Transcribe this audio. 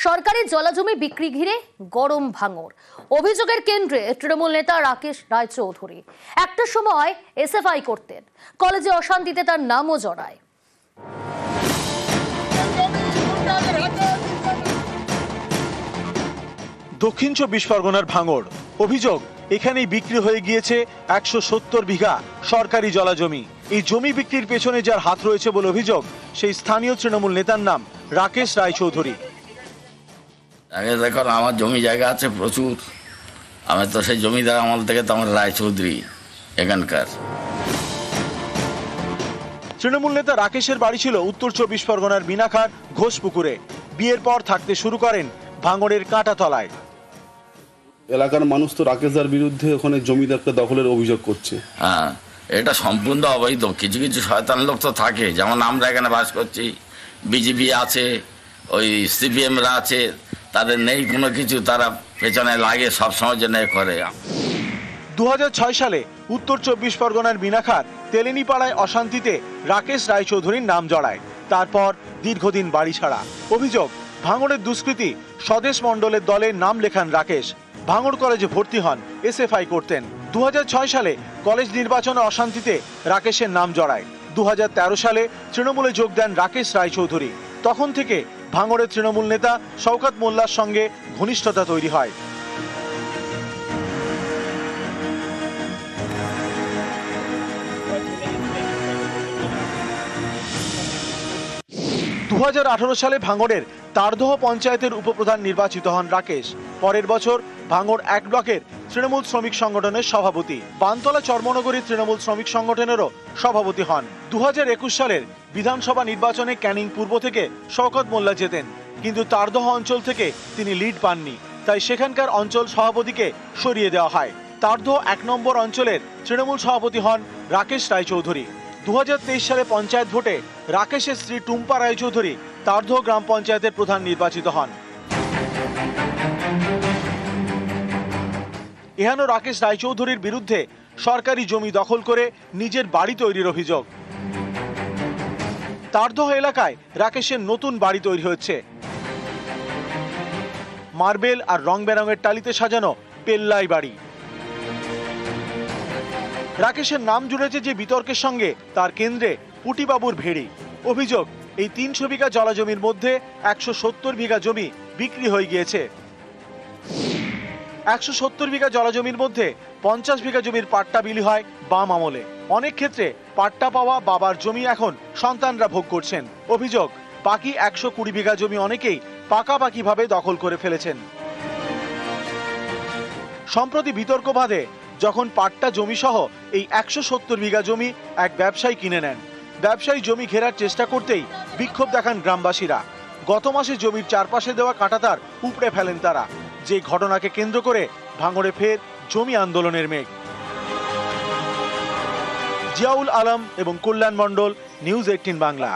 সরকারি জলাজমি বিক্রি ঘিরে গরম ভাঙড়। অভিযোগের কেন্দ্রে তৃণমূল নেতা রাকেশ রায়চৌধুরী। একটা সময় এসএফআই করতেন, কলেজে অশান্তিতে তার নামও জড়ায়। দক্ষিণ ২৪ পরগনার ভাঙড়। অভিযোগ, এখানেই বিক্রি হয়ে গিয়েছে ১৭০ বিঘা সরকারি জলাজমি। এই জমি বিক্রির পেছনে যার হাত রয়েছে বলে অভিযোগ, সেই স্থানীয় তৃণমূল নেতার নাম রাকেশ রায়চৌধুরী। আগে দেখুন, আমার জমি জায়গা আছে প্রচুর। আমি তো সেই জমিদার আমল থেকে তো আমার রায়চৌধুরী এখানকার। তৃণমূল নেতা রাকেশের বাড়ি ছিল উত্তর ২৪ পরগনার বিনাখার ঘোষপুকুরে। বিয়ের পর থাকতে শুরু করেন ভাঙড়ের কাঁটাতলায়। এলাকার মানুষ তো রাকেশদার বিরুদ্ধে ওখানে জমিদারকে দখলের অভিযোগ করছে। হ্যাঁ, এটা সম্পূর্ণ অবৈধ। কিছু কিছু শয়তান লোক তো থাকে, যেমন আমরা এখানে বাস করছি, বিজেপি আছে, ওই সিপিএমরা আছে, তাদের নেই কোনো কিছু, তারা পেছনে লাগে সবসময় জন্য করে। ২০০৬ সালে উত্তর ২৪ পরগনার বিনাখার তেলেনিপাড়ায় অশান্তিতে রাকেশ রায়চৌধুরীর নাম জড়ায়। তারপর দীর্ঘদিন বাড়ি ছাড়া। অভিযোগ, ভাঙড়ের দুষ্কৃতী স্বদেশ মণ্ডলের দলে নাম লেখান রাকেশ। ভাঙড় কলেজে ভর্তি হন, এসএফআই করতেন। ২০০৬ সালে কলেজ নির্বাচনে অশান্তিতে রাকেশের নাম জড়ায়। ২০১৩ সালে তৃণমূলে যোগ দেন রাকেশ রায়চৌধুরী। তখন থেকে ভাঙড়ের তৃণমূল নেতা শওকত মোল্লার সঙ্গে ঘনিষ্ঠতা তৈরি হয়। ২০১৮ সালে ভাঙড়ের তারদহ পঞ্চায়েতের উপপ্রধান নির্বাচিত হন রাকেশ। পরের বছর ভাঙড় ১ ব্লকের তৃণমূল শ্রমিক সংগঠনের সভাপতি। বানতলা চর্মনগরীর তৃণমূল শ্রমিক সংগঠনেরও সভাপতি হন। ২০২১ সালের বিধানসভা নির্বাচনে ক্যানিং পূর্ব থেকে শওকত মোল্লা জেতেন, কিন্তু তারদহ অঞ্চল থেকে তিনি লিড পাননি। তাই সেখানকার অঞ্চল সভাপতিকে সরিয়ে দেওয়া হয়। তারদহ ১ নম্বর অঞ্চলের তৃণমূল সভাপতি হন রাকেশ রায়চৌধুরী। ২০২৩ সালে পঞ্চায়েত ভোটে রাকেশের স্ত্রী টুম্পা রায়চৌধুরী তারদহ গ্রাম পঞ্চায়েতের প্রধান নির্বাচিত হন। এহেন রাকেশ রায়চৌধুরীর বিরুদ্ধে সরকারি জমি দখল করে নিজের বাড়ি তৈরির অভিযোগ। তারদহ এলাকায় রাকেশের নতুন বাড়ি তৈরি হচ্ছে। মার্বেল আর রং বেরঙের টালিতে সাজানো পেল্লাই বাড়ি। রাকেশের নাম জুড়েছে যে বিতর্কের সঙ্গে, তার কেন্দ্রে পুটিবাবুর ভেড়ি। অভিযোগ, এই ৩০০ বিঘা জলাজমির মধ্যে ১৭০ বিঘা জমি বিক্রি হয়ে গিয়েছে। ১৭০ বিঘা জলাজমির মধ্যে ৫০ বিঘা জমির পাট্টা বিলি হয় বাম আমলে। অনেক ক্ষেত্রে পাট্টা পাওয়া বাবার জমি এখন সন্তানরা ভোগ করছেন। অভিযোগ, বাকি ১২০ বিঘা জমি অনেকেই পাকাপাকিভাবে দখল করে ফেলেছেন। সম্প্রতি বিতর্ক বাধে যখন পাট্টা জমি সহ এই ১৭০ বিঘা জমি এক ব্যবসায়ী কিনে নেন। ব্যবসায়ী জমি ঘেরার চেষ্টা করতেই বিক্ষোভ দেখান গ্রামবাসীরা। গত মাসে জমির চারপাশে দেওয়া কাঁটাতার উপড়ে ফেলেন তারা। যে ঘটনাকে কেন্দ্র করে ভাঙড়ে ফের জমি আন্দোলনের মেঘ। জিয়াউল আলম এবং কল্যাণ মণ্ডল, নিউজ ১৮ বাংলা।